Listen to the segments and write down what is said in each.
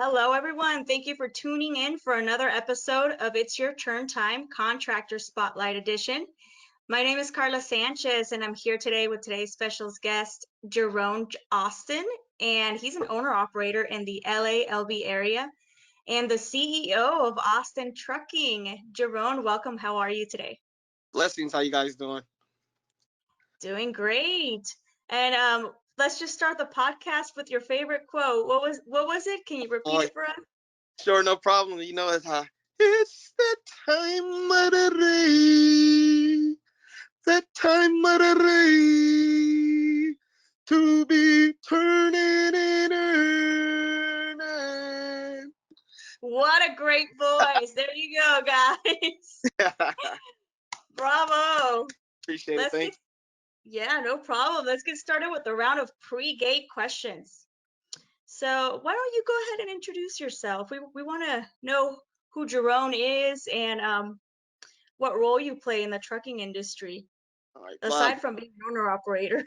Hello, everyone. Thank you for tuning in for another episode of It's Your Turn Time Contractor Spotlight Edition. My name is Karla Sanchez, and I'm here today with today's special guest, Jarone Austin, and he's an owner-operator in the LA-LB area and the CEO of Austin Trucking. Jarone, welcome. How are you today? Blessings. How you guys doing? Doing great. And let's just start the podcast with your favorite quote. What was it? Can you repeat Oh, it for us? sure, no problem. You know, it's the time of the rain, the time of the rain to be turning and earning. What a great voice. There you go, guys. Bravo. Appreciate it. Let's get, Thanks. yeah, no problem. Let's get started with the round of pre-gate questions. So why don't you go ahead and introduce yourself? We want to know who Jerome is and what role you play in the trucking industry, All right. aside from being an owner operator.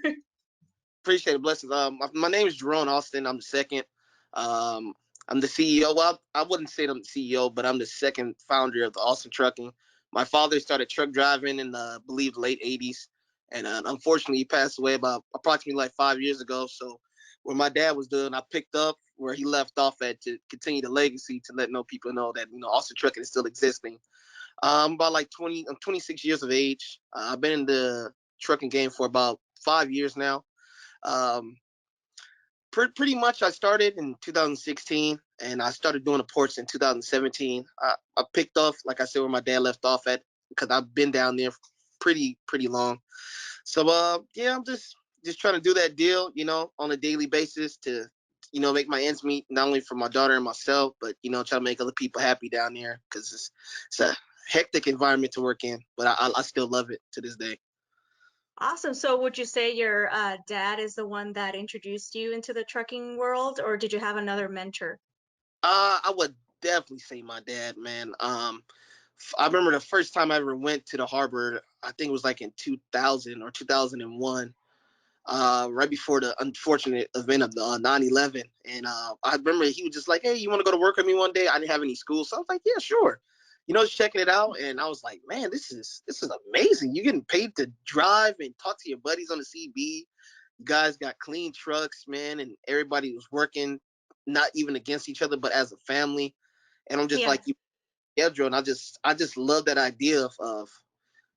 Appreciate it. Blessings. My name is Jarone Austin. I'm the second. Um, I'm the CEO. Well, I wouldn't say I'm the CEO, but I'm the second founder of the Austin Trucking. My father started truck driving in, I believe, the late '80s, and unfortunately, he passed away about approximately like 5 years ago. So, where my dad was doing, I picked up where he left off at to continue the legacy to let people know that Austin Trucking is still existing. About like 20, I'm 26 years of age. I've been in the trucking game for about 5 years now. Um, Pretty much, I started in 2016, and I started doing the ports in 2017. I picked off, like I said, where my dad left off at, because I've been down there pretty long. So, yeah, I'm just trying to do that deal, on a daily basis to, make my ends meet, not only for my daughter and myself, but try to make other people happy down there, because it's a hectic environment to work in, but I still love it to this day. Awesome. So would you say your dad is the one that introduced you into the trucking world, or did you have another mentor? I would definitely say my dad, man. I remember the first time I ever went to the harbor. I think it was like in 2000 or 2001, right before the unfortunate event of the 9/11. And I remember he was just like, "Hey, you want to go to work with me one day?" I didn't have any school, so I was like, "Yeah, sure." Just checking it out, and I was like, "Man, this is amazing. You're getting paid to drive and talk to your buddies on the CB. You guys got clean trucks, man, and everybody was working, not even against each other, but as a family." And I'm just Yeah. like, yeah, Joe, and I just love that idea of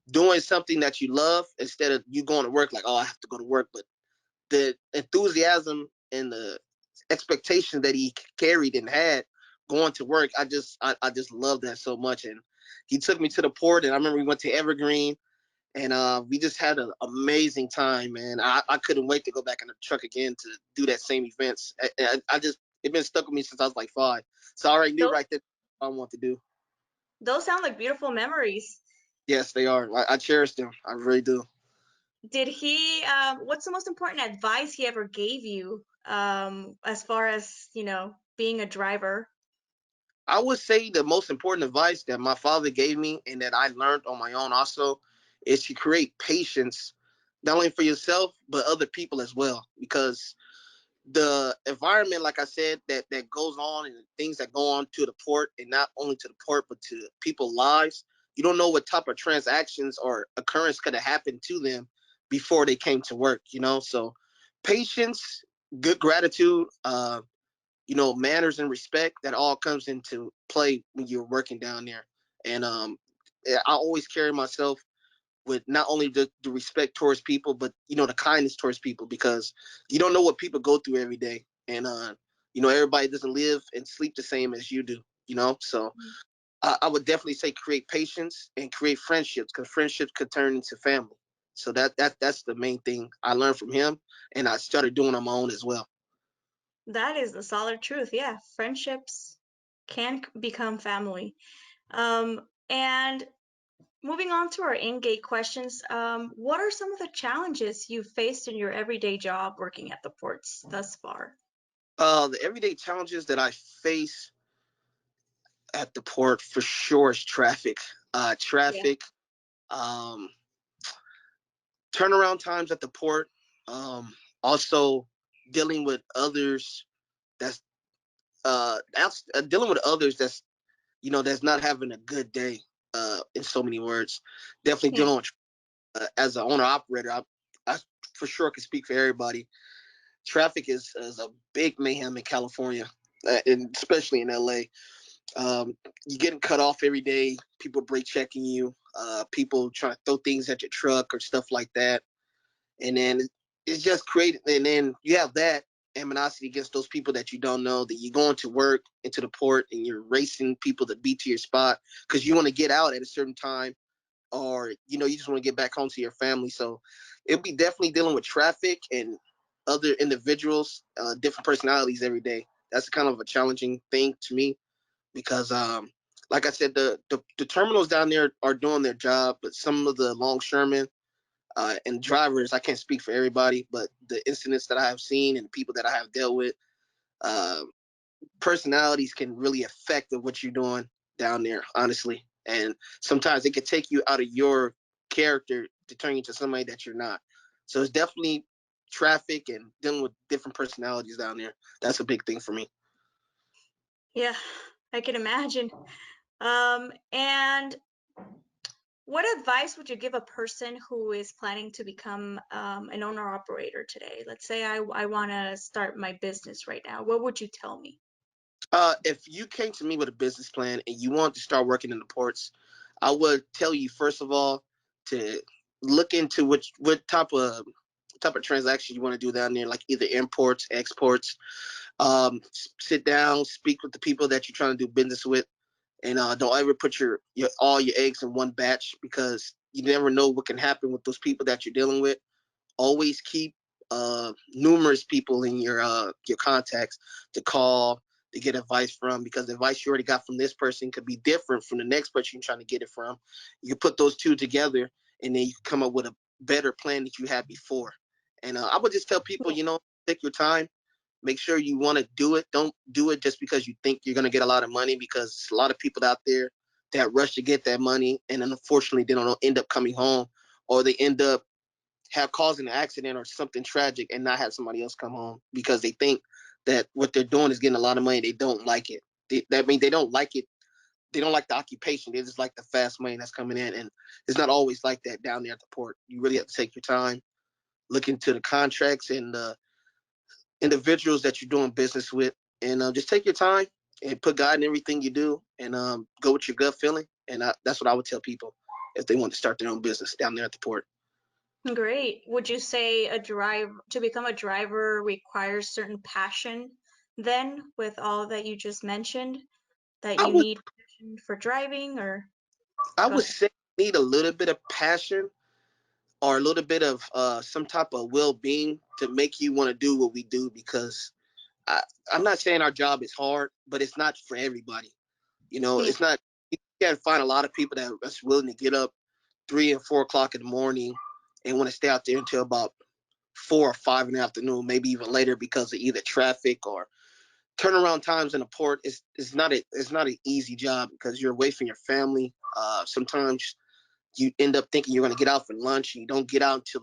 doing something that you love instead of you going to work like, oh, I have to go to work. But the enthusiasm and the expectation that he carried and had going to work, I just love that so much. And he took me to the port, and I remember we went to Evergreen, and we just had an amazing time, man. I couldn't wait to go back in the truck again to do that same events. I just it's been stuck with me since I was like 5, so I already knew Those right there what I want to do. those sound like beautiful memories. Yes, they are. I cherish them. I really do. Did he, what's the most important advice he ever gave you, as far as, being a driver? I would say the most important advice that my father gave me and that I learned on my own also is to create patience, not only for yourself, but other people as well. Because the environment, like I said, that goes on and the things that go on to the port, and not only to the port, but to people's lives, you don't know what type of transactions or occurrence could have happened to them before they came to work. So patience, good gratitude, manners and respect, that all comes into play when you're working down there. And I always carry myself with not only the respect towards people, but the kindness towards people, because you don't know what people go through every day. And everybody doesn't live and sleep the same as you do. So I would definitely say create patience and create friendships, because friendships could turn into family. So that's the main thing I learned from him, and I started doing on my own as well. That is the solid truth. Yeah, friendships can become family. And moving on to our in-gate questions, what are some of the challenges you've faced in your everyday job working at the ports thus far? The everyday challenges that I face at the port for sure is traffic. Yeah. Traffic, um, turnaround times at the port, also dealing with others that's dealing with others that's that's not having a good day. In so many words, definitely Yeah. dealing with as an owner operator. I for sure can speak for everybody. Traffic is a big mayhem in California, and especially in LA. You're getting cut off every day. People brake checking you. People trying to throw things at your truck or stuff like that. And then it's just created. And then you have that animosity against those people that you don't know. That you're going to work into the port and you're racing people to be to your spot because you want to get out at a certain time, or you just want to get back home to your family. So it'll be definitely dealing with traffic and other individuals, different personalities every day. That's kind of a challenging thing to me because like I said, the terminals down there are doing their job, but some of the longshoremen and drivers, I can't speak for everybody, but the incidents that I have seen and the people that I have dealt with, uh, personalities can really affect what you're doing down there, honestly. And sometimes it could take you out of your character to turn you into somebody that you're not. So it's definitely traffic and dealing with different personalities down there. That's a big thing for me. Yeah, I can imagine. And what advice would you give a person who is planning to become an owner operator today? Let's say I want to start my business right now. What would you tell me? If you came to me with a business plan and you want to start working in the ports, I would tell you first of all to look into what type of transaction you want to do down there, like either imports, exports. Sit down, speak with the people that you're trying to do business with, and don't ever put your all your eggs in one batch because you never know what can happen with those people that you're dealing with. Always keep numerous people in your contacts to call to get advice from, because the advice you already got from this person could be different from the next person you're trying to get it from. You put those two together and then you can come up with a better plan that you had before. And I would just tell people, Yeah. take your time, make sure you want to do it. Don't do it just because you think you're going to get a lot of money, because a lot of people out there that rush to get that money and unfortunately they don't end up coming home, or they end up have caused an accident or something tragic and not have somebody else come home because they think that what they're doing is getting a lot of money. They don't like it. That means they don't like it. They don't like the occupation. They just like the fast money that's coming in. And it's not always like that down there at the port. You really have to take your time, look into the contracts and the individuals that you're doing business with, and just take your time and put God in everything you do, and go with your gut feeling. And that's what I would tell people if they want to start their own business down there at the port. Great. Would you say to become a driver requires certain passion then, with all that you just mentioned, that I you would need passion for driving, or I go would ahead. say you need a little bit of passion or a little bit of some type of well-being to make you want to do what we do, because I, I'm not saying our job is hard, but it's not for everybody. Yeah. It's not. You can't find a lot of people that's willing to get up 3 and 4 o'clock in the morning and want to stay out there until about 4 or 5 in the afternoon, maybe even later, because of either traffic or turnaround times in the port. It's not an easy job because you're away from your family. Sometimes you end up thinking you're going to get out for lunch and you don't get out until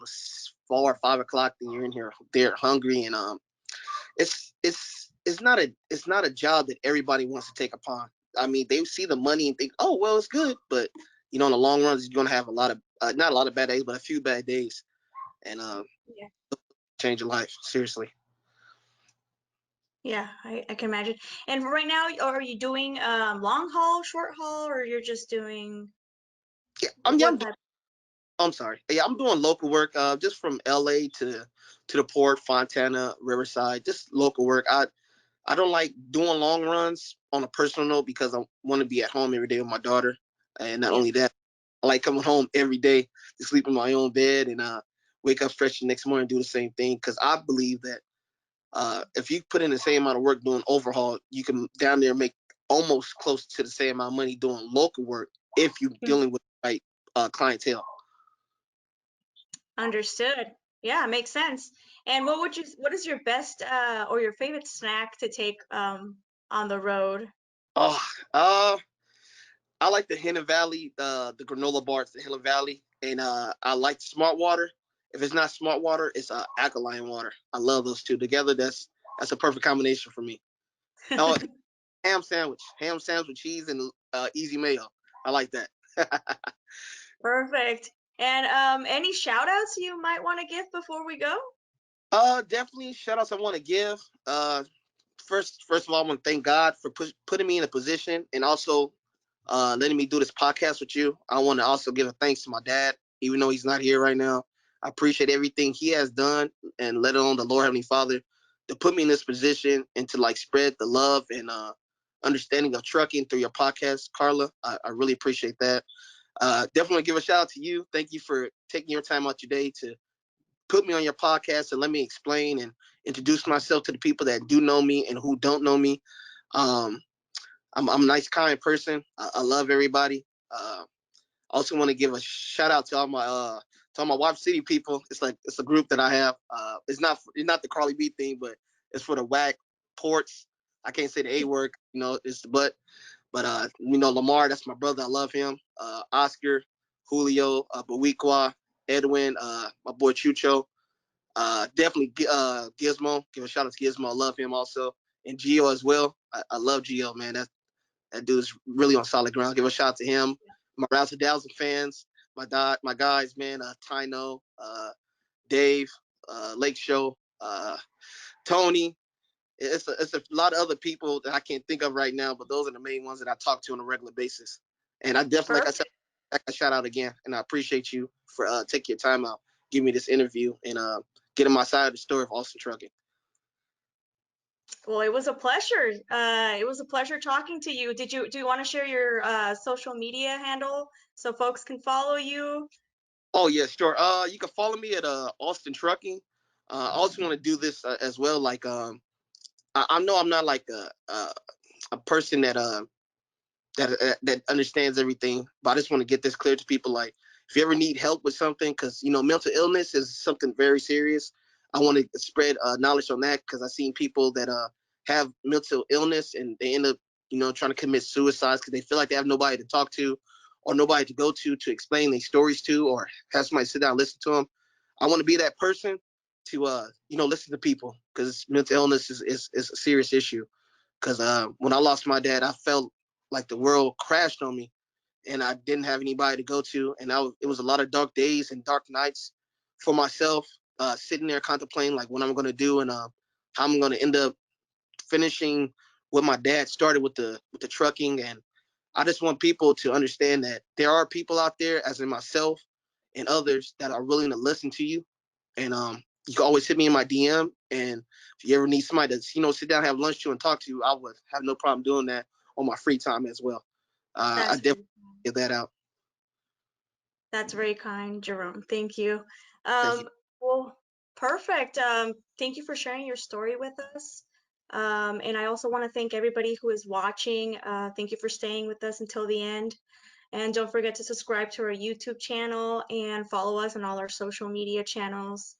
4 or 5 o'clock. Then you're in here there hungry, and it's not a job that everybody wants to take upon. I mean, they see the money and think, oh well, it's good, but in the long run, you're going to have a lot of not a lot of bad days, but a few bad days, and Yeah. change your life seriously. Yeah, I can imagine. And right now, are you doing long haul, short haul, or you're just doing Yeah, what type? I'm sorry. Yeah, I'm doing local work, just from LA to the port, Fontana, Riverside, just local work. I don't like doing long runs on a personal note because I want to be at home every day with my daughter, and not Yeah. only that, I like coming home every day to sleep in my own bed and wake up fresh the next morning and do the same thing, because I believe that if you put in the same amount of work doing overhaul, you can down there make almost close to the same amount of money doing local work if you're Mm. dealing with the right clientele. Understood. Yeah, makes sense. And what is your best or your favorite snack to take on the road? Oh, uh, I like the Hidden Valley, the granola bars, the Hidden Valley, and I like Smart Water. If it's not Smart Water, it's alkaline water. I love those two together. That's a perfect combination for me. Oh, ham sandwich, with cheese and easy mayo. I like that. Perfect. And any shout outs you might want to give before we go? Definitely shout outs I want to give. First of all, I want to thank God for putting me in a position and also letting me do this podcast with you. I want to also give a thanks to my dad, even though he's not here right now. I appreciate everything he has done, and let alone the Lord Heavenly Father to put me in this position and to like spread the love and understanding of trucking through your podcast, Karla. I really appreciate that. Definitely give a shout out to you. Thank you for taking your time out your day to put me on your podcast and let me explain and introduce myself to the people that do know me and who don't know me. Um, I'm a nice, kind person. I love everybody. Also want to give a shout out to all my Wap City people. It's a group that I have. It's not the Carly B thing, but it's for the whack ports. I can't say the A word, it's the but Lamar, that's my brother. I love him. Oscar, Julio, Bawiqua, Edwin, my boy Chucho. Definitely Gizmo. Give a shout out to Gizmo. I love him also. And Gio as well. I love Gio, man. That dude's really on solid ground. Give a shout out to him. My Rouse of Dowsing fans, my guys, man, Tino, Dave, Lake Show, Tony. It's a lot of other people that I can't think of right now, but those are the main ones that I talk to on a regular basis. And I definitely, like I said, I shout out again, and I appreciate you for taking your time out, giving me this interview, and getting my side of the story of Austin Trucking. Well, it was a pleasure. It was a pleasure talking to you. Do you want to share your social media handle so folks can follow you? Oh yeah, sure. You can follow me at Austin Trucking. I also want to do this as well. Like I know I'm not like a person that understands everything, but I just want to get this clear to people. Like, if you ever need help with something, because mental illness is something very serious. I want to spread knowledge on that because I've seen people that have mental illness and they end up trying to commit suicides because they feel like they have nobody to talk to or nobody to go to explain their stories to, or have somebody sit down and listen to them. I want to be that person to listen to people, because mental illness is a serious issue. Because when I lost my dad, I felt like the world crashed on me, and I didn't have anybody to go to, and it was a lot of dark days and dark nights for myself, sitting there contemplating like what I'm going to do, and how I'm going to end up finishing what my dad started with the trucking. And I just want people to understand that there are people out there, as in myself and others, that are willing to listen to you. And you can always hit me in my DM. And if you ever need somebody to sit down, have lunch to, and talk to you, I would have no problem doing that on my free time as well. I That's definitely get that out. That's very kind, Jerome. Thank you. Thank you. Well, perfect. Thank you for sharing your story with us. And I also want to thank everybody who is watching. Thank you for staying with us until the end. And don't forget to subscribe to our YouTube channel and follow us on all our social media channels.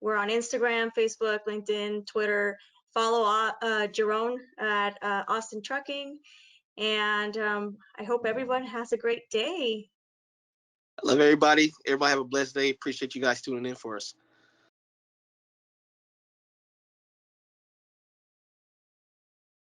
We're on Instagram, Facebook, LinkedIn, Twitter. Follow Jarone at Austin Trucking. And I hope everyone has a great day. I love everybody. Everybody have a blessed day. Appreciate you guys tuning in for us.